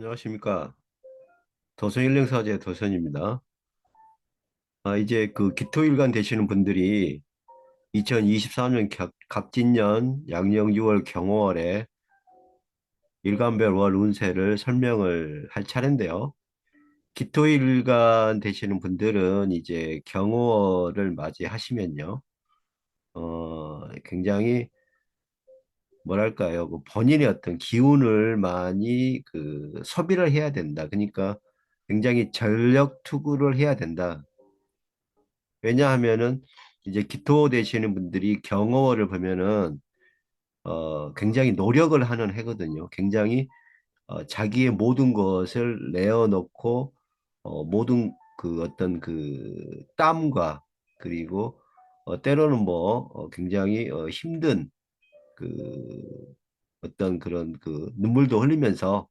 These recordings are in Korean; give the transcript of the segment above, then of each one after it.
안녕하십니까. 도선일령사제 도선입니다. 이제 그 기토일관 되시는 분들이 2024년 갑진년 양력 6월 경호월에 일간별 월 운세를 설명을 할 차례인데요. 기토일관 되시는 분들은 이제 경호월을 맞이하시면요. 굉장히 뭐랄까요. 그 본인의 어떤 기운을 많이 그 소비를 해야 된다. 그러니까 굉장히 전력 투구를 해야 된다. 왜냐하면은 이제 기토 되시는 분들이 경어를 보면은 굉장히 노력을 하는 해거든요. 굉장히 자기의 모든 것을 내어놓고 모든 그 어떤 그 땀과 그리고 때로는 뭐 굉장히 힘든 그 어떤 그런 그 눈물도 흘리면서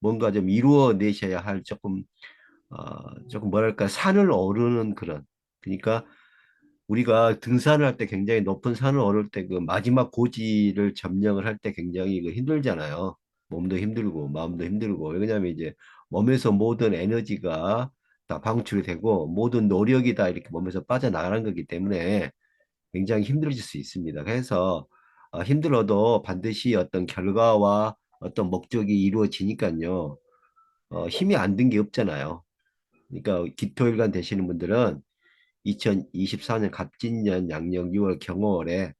뭔가 좀 이루어내셔야 할 조금 뭐랄까 산을 오르는 그런 그러니까 우리가 등산을 할 때 굉장히 높은 산을 오를 때 그 마지막 고지를 점령을 할 때 굉장히 그 힘들잖아요. 몸도 힘들고 마음도 힘들고 왜냐하면 이제 몸에서 모든 에너지가 다 방출이 되고 모든 노력이 다 이렇게 몸에서 빠져나가는 거기 때문에 굉장히 힘들어질 수 있습니다. 그래서 힘들어도 반드시 어떤 결과와 어떤 목적이 이루어지니까요. 힘이 안 든 게 없잖아요. 그러니까 기토일관 되시는 분들은 2024년 갑진년 양력 6월 경월에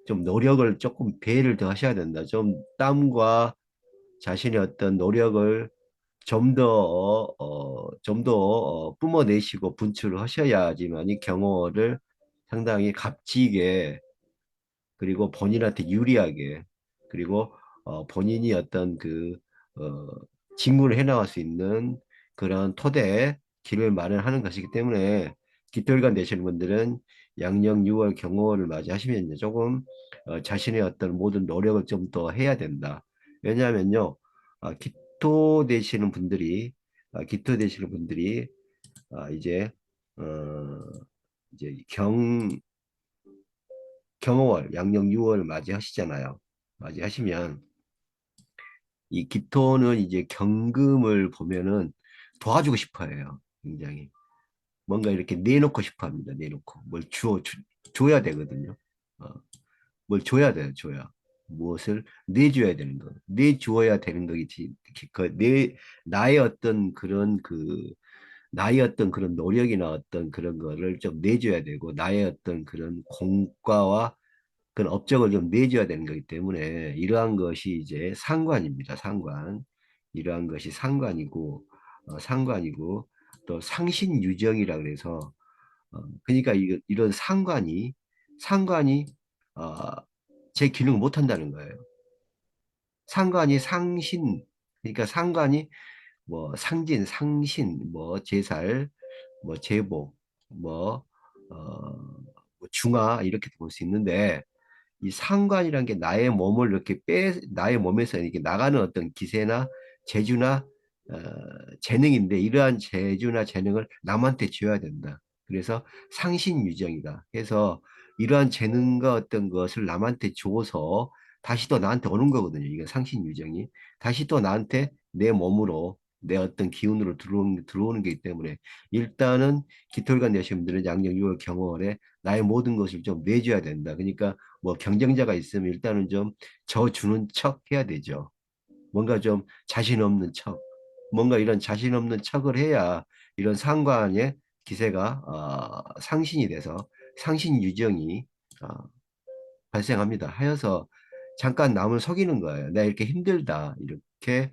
좀 노력을 조금 배를 더 하셔야 된다. 좀 땀과 자신의 어떤 노력을 좀 더 뿜어내시고 분출을 하셔야지만 이 경호를 상당히 값지게 그리고 본인한테 유리하게 그리고 본인이 어떤 어, 직무를 해나갈 수 있는 그런 토대에 길을 마련하는 것이기 때문에 기토일관 되시는 분들은 양력 6월 경호를 맞이하시면 조금 자신의 어떤 모든 노력을 좀 더 해야 된다. 왜냐하면요, 기토 되시는 분들이 이제 어, 이제 경호월, 양력 6월 맞이하시잖아요. 맞이하시면 이 기토는 이제 경금을 보면은 도와주고 싶어 해요. 굉장히. 뭔가 이렇게 내놓고 싶어 합니다. 내놓고. 줘야 되거든요. 어, 뭘 줘야 돼요. 줘야. 무엇을 내줘야 되는 거. 내주어야 되는 거겠지. 나의 어떤 나의 어떤 그런 노력이나 어떤 그런 거를 좀 내줘야 되고, 나의 어떤 그런 공과와 그런 업적을 좀 내줘야 되는 거기 때문에 이러한 것이 이제 상관입니다. 상관. 이러한 것이 상관이고 또 상신유정이라 그래서 그러니까 이런 상관이 어, 제 기능을 못 한다는 거예요. 상관이 상신 그러니까 상관이 뭐 상진, 상신, 뭐 제살, 뭐 제복, 뭐, 뭐 중화 이렇게 볼 수 있는데 이 상관이란 게 나의 몸에서 이렇게 나가는 어떤 기세나 재주나 어, 재능인데 이러한 재주나 재능을 남한테 줘야 된다. 그래서 상신유정이다. 그래서 이러한 재능과 어떤 것을 남한테 줘서 다시 또 나한테 오는 거거든요. 이건 상신유정이. 다시 또 나한테 내 몸으로 내 어떤 기운으로 들어오는 거기 때문에 일단은 기토일관 되신 분들은 양력 6월 경월에 나의 모든 것을 좀 내줘야 된다. 그러니까 뭐 경쟁자가 있으면 일단은 좀 져주는 척 해야 되죠. 뭔가 좀 자신 없는 척, 뭔가 이런 자신 없는 척을 해야 이런 상관의 기세가 상신이 돼서 상신 유정이 어, 발생합니다. 하여서 잠깐 남을 속이는 거예요. 내가 이렇게 힘들다. 이렇게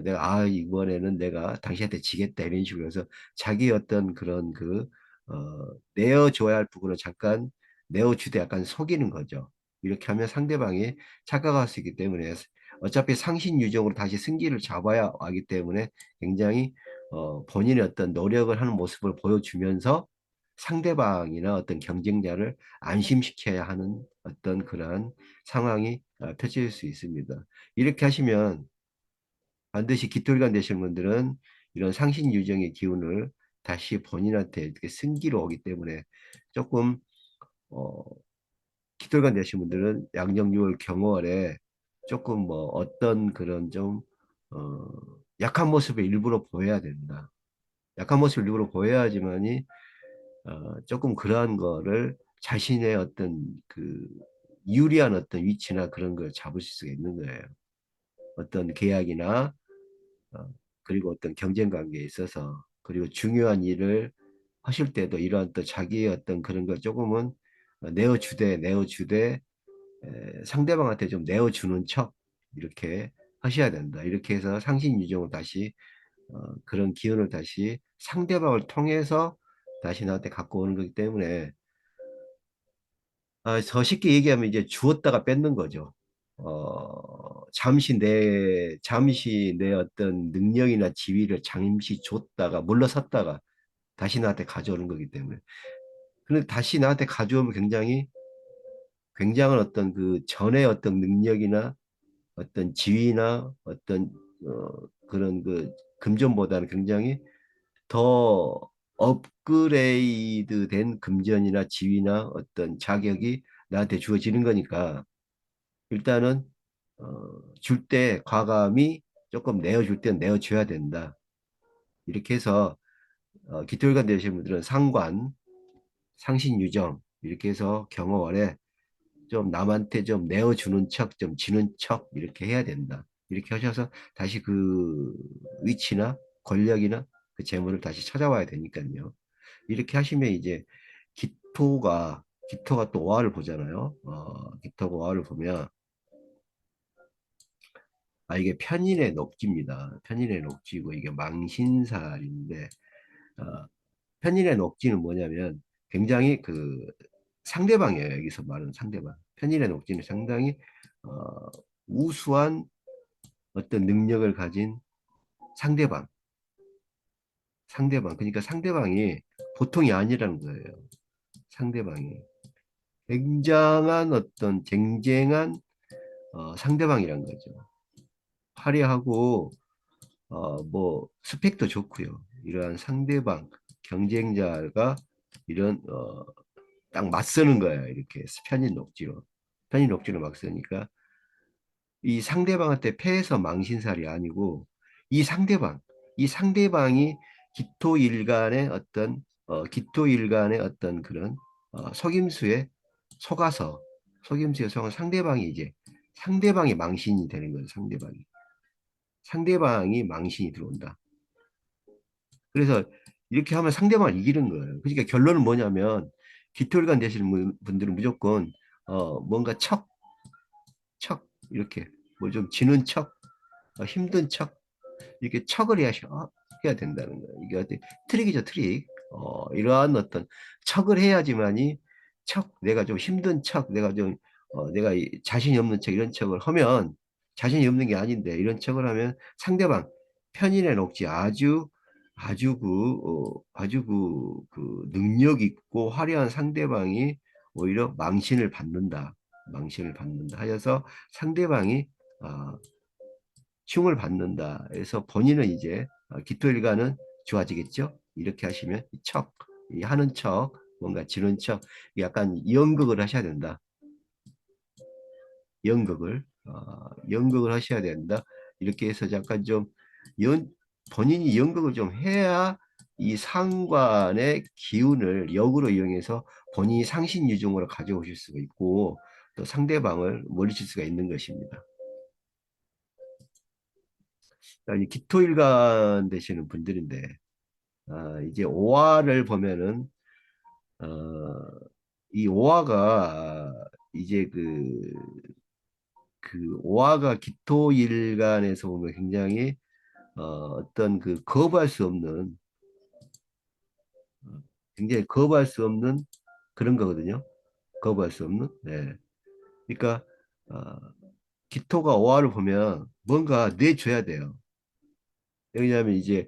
내가 이번에는 내가 당신한테 지겠다 이런 식으로 해서 자기 어떤 그런 내어줘야 할 부분을 잠깐 내어주되 약간 속이는 거죠. 이렇게 하면 상대방이 착각할 수 있기 때문에 어차피 상신유정으로 다시 승기를 잡아야 하기 때문에 굉장히 본인의 어떤 노력을 하는 모습을 보여주면서 상대방이나 어떤 경쟁자를 안심시켜야 하는 어떤 그러한 상황이 펼쳐질 수 있습니다. 이렇게 하시면 반드시 기토일관 되시는 분들은 이런 상신유정의 기운을 다시 본인한테 이렇게 승기로 오기 때문에 조금 어, 기토일관 되시는 분들은 양력 6월 경월에 조금 뭐 어떤 그런 좀 어, 약한 모습을 일부러 보여야 된다. 약한 모습을 일부러 보여야지만이 조금 그러한 거를 자신의 어떤 그 유리한 어떤 위치나 그런 걸 잡을 수가 있는 거예요. 어떤 계약이나 어, 그리고 어떤 경쟁 관계에 있어서 그리고 중요한 일을 하실 때도 이러한 또 자기의 어떤 그런 걸 조금은 내어주되 상대방한테 좀 내어주는 척 이렇게 하셔야 된다. 이렇게 해서 상신유종을 다시 그런 기운을 다시 상대방을 통해서 다시 나한테 갖고 오는 거기 때문에 더 쉽게 얘기하면 이제 주었다가 뺏는 거죠. 잠시 내 어떤 능력이나 지위를 잠시 줬다가 물러섰다가 다시 나한테 가져오는 거기 때문에. 근데 다시 나한테 가져오면 굉장한 어떤 그 전에 어떤 능력이나 어떤 지위나 어떤 그런 그 금전보다는 굉장히 더 업그레이드 된 금전이나 지위나 어떤 자격이 나한테 주어지는 거니까 일단은 줄 때 과감히 조금 내어줄 땐 내어줘야 된다. 이렇게 해서 기토일관 되시는 분들은 상관, 상신유정 이렇게 해서 경호원에 좀 남한테 좀 내어주는 척, 좀 지는 척 이렇게 해야 된다. 이렇게 하셔서 다시 그 위치나 권력이나 그 재물을 다시 찾아와야 되니까요. 이렇게 하시면 이제 기토가 기토가 또 오화를 보잖아요. 기토가 오화를 보면 이게 편인의 녹지입니다. 편인의 녹지고 이게 망신살인데 어, 편인의 녹지는 뭐냐면 굉장히 그 상대방이에요. 여기서 말하는 상대방. 편인의 녹지는 상당히 어, 우수한 어떤 능력을 가진 상대방. 상대방. 그러니까 상대방이 보통이 아니라는 거예요. 상대방이. 굉장한 어떤 쟁쟁한 상대방이란 거죠. 화려하고 뭐 스펙도 좋고요. 이러한 상대방 경쟁자가 이런 딱 맞서는 거야. 이렇게 편인 녹지로. 편인 녹지로 막 쓰니까 이 상대방한테 패해서 망신살이 아니고 이 상대방, 이 상대방이 기토일간의 어떤 그런 속임수에 속아서 속임수에 속은 상대방이 이제 상대방이 망신이 되는 거예요. 상대방이 망신이 들어온다. 그래서 이렇게 하면 상대방을 이기는 거예요. 그러니까 결론은 뭐냐면 기토일관 되시는 분들은 무조건 뭔가 이렇게 뭐 좀 지는 척, 힘든 척 이렇게 척을 해야 된다는 거예요. 이게 어떤 트릭이죠, 트릭. 이러한 어떤 척을 해야지만이 내가 좀 힘든 척, 내가 자신이 없는 척 이런 척을 하면 자신이 없는 게 아닌데 이런 척을 하면 상대방 편인에 녹지 아주 그 능력 있고 화려한 상대방이 오히려 망신을 받는다 하여서 상대방이 어, 흉을 받는다. 그래서 본인은 이제 기토일관은 좋아지겠죠. 이렇게 하시면 이 하는 척, 뭔가 지는 척, 약간 연극을 하셔야 된다. 연극을 하셔야 된다. 이렇게 해서 약간 좀 연, 본인이 연극을 좀 해야 이 상관의 기운을 역으로 이용해서 본인이 상신유종으로 가져오실 수가 있고 또 상대방을 물리칠 수가 있는 것입니다. 아니, 기토일관 되시는 분들인데 이제 오화를 보면은 어, 이 오화가 이제 그 오화가 기토일간에서 보면 굉장히 어떤 그 거부할 수 없는 어, 굉장히 거부할 수 없는 그런 거거든요. 거부할 수 없는. 네. 그러니까 어, 기토가 오화를 보면 뭔가 내줘야 돼요. 왜냐하면 이제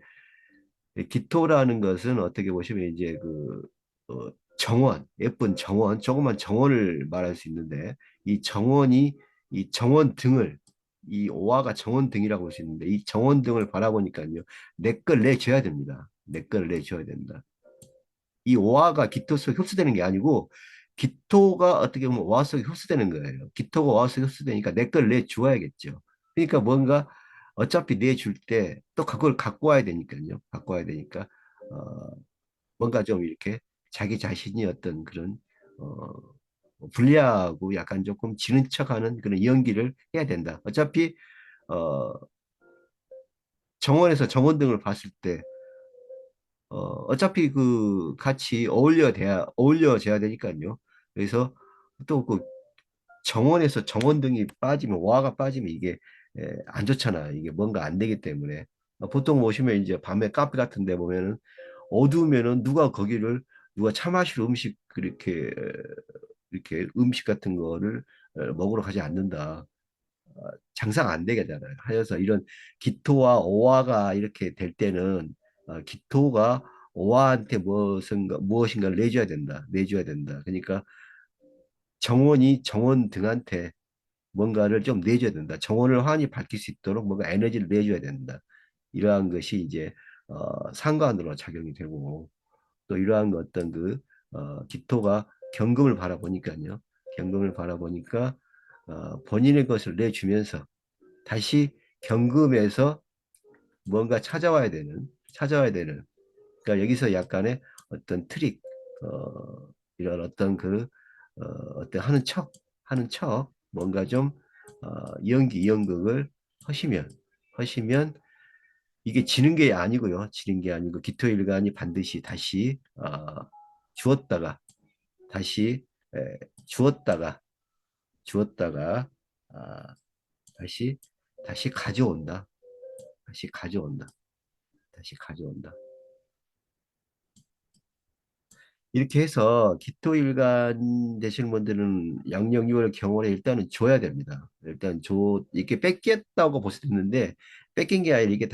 기토라는 것은 어떻게 보시면 이제 예쁜 정원, 조그만 정원을 말할 수 있는데 이 정원이 이 정원 등을 이 오화가 정원 등이라고 볼 수 있는데 이 정원 등을 바라보니까요 내 걸 내줘야 됩니다. 내 걸 내줘야 된다. 이 오화가 기토 속에 흡수되는 게 아니고 기토가 어떻게 보면 오화 속에 흡수되는 거예요. 기토가 오화 속에 흡수되니까 내 걸 내주어야겠죠. 그러니까 뭔가 어차피 내줄 때 또 그걸 갖고 와야 되니까요. 갖고 와야 되니까 어, 뭔가 좀 이렇게 자기 자신이 어떤 그런 어, 불리하고 약간 조금 지는 척하는 그런 연기를 해야 된다. 어차피 어, 정원에서 정원등을 봤을 때 어차피 그 같이 어울려져야 되니까요. 그래서 또 그 정원에서 정원등이 빠지면 와가 빠지면 이게 안 좋잖아. 이게 뭔가 안 되기 때문에 보통 보시면 이제 밤에 카페 같은 데 보면은 어두우면은 누가 차 마실 음식 그렇게 이렇게 음식 같은 거를 먹으러 가지 않는다. 장사가 안 되겠잖아요. 하여서 이런 기토와 오화가 이렇게 될 때는 기토가 오화한테 무엇인가를 내줘야 된다. 내줘야 된다. 그러니까 정원이 정원 등한테 뭔가를 좀 내줘야 된다. 정원을 환히 밝힐 수 있도록 뭔가 에너지를 내줘야 된다. 이러한 것이 이제 상관으로 작용이 되고 또 이러한 어떤 기토가 경금을 바라보니까요. 경금을 바라보니까 본인의 것을 내주면서 다시 경금에서 뭔가 찾아와야 되는. 그러니까 여기서 약간의 어떤 트릭, 이런 어떤 하는 척, 뭔가 좀, 연극을 하시면, 이게 지는 게 아니고요. 지는 게 아니고, 기토일간이 반드시 다시, 주었다가, 다시, 에, 주었다가, 주었다가, 아, 다시, 다시 가져온다. 다시 가져온다. 다시 가져온다. 이렇게 해서 기토일간 되시는 분들은 양력유월 경월에 일단은 줘야 됩니다. 이렇게 뺏겼다고 볼 수도 있는데, 뺏긴 게 아니라 이게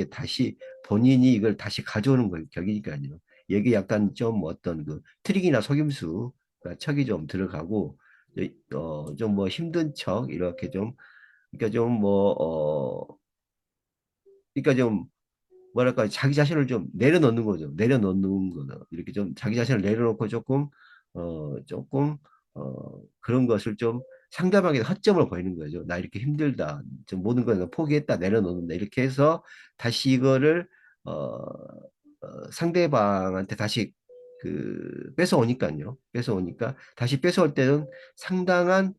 다시 본인이 이걸 다시 가져오는 격이니까요. 여기 약간 좀 어떤 트릭이나 속임수가 척이 좀 들어가고, 좀 뭐 힘든 척, 이렇게 좀, 그러니까 좀 그러니까 좀 뭐랄까 자기 자신을 좀 내려놓는 거죠. 내려놓는 거죠. 이렇게 좀 자기 자신을 내려놓고 조금 그런 것을 좀 상대방의 허점을 보이는 거죠. 나 이렇게 힘들다. 좀 모든 걸 포기했다. 내려놓는다. 이렇게 해서 다시 이거를 상대방한테 다시 뺏어오니까요. 뺏어오니까 다시 뺏어올 때는 상당한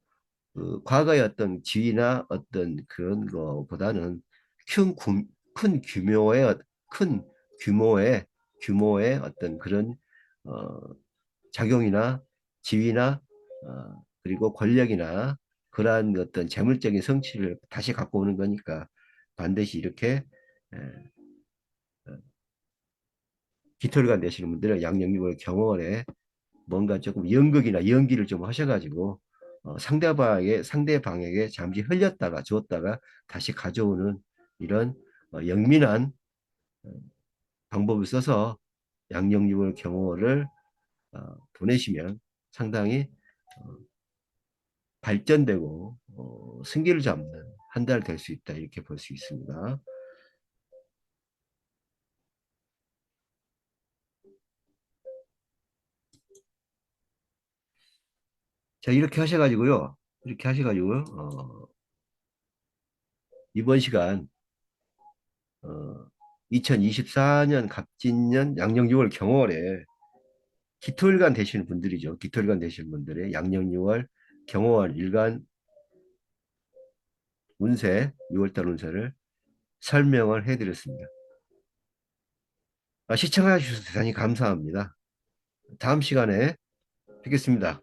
과거의 어떤 지위나 어떤 그런 거보다는 큰, 구- 큰 규모의, 큰 규모의 어떤 그런, 어, 작용이나 지위나, 그리고 권력이나 그러한 어떤 재물적인 성취를 다시 갖고 오는 거니까 반드시 이렇게, 에, 어, 깃털관 되시는 분들은 양력육을 경월에 뭔가 조금 연극이나 연기를 좀 하셔가지고 상대방에게 잠시 흘렸다가 주었다가 다시 가져오는 이런 영민한 어, 방법을 써서 양력육월 경호를 보내시면 상당히 어, 발전되고 승기를 잡는 한 달 될 수 있다 이렇게 볼 수 있습니다. 자 이렇게 하셔가지고요 이번 시간 어, 2024년 갑진년 양력 6월 경월에 기토일간 되시는 분들이죠. 기토일간 되시는 분들의 양력 6월 경월 일간 운세, 6월달 운세를 설명을 해드렸습니다. 시청해 주셔서 대단히 감사합니다. 다음 시간에 뵙겠습니다.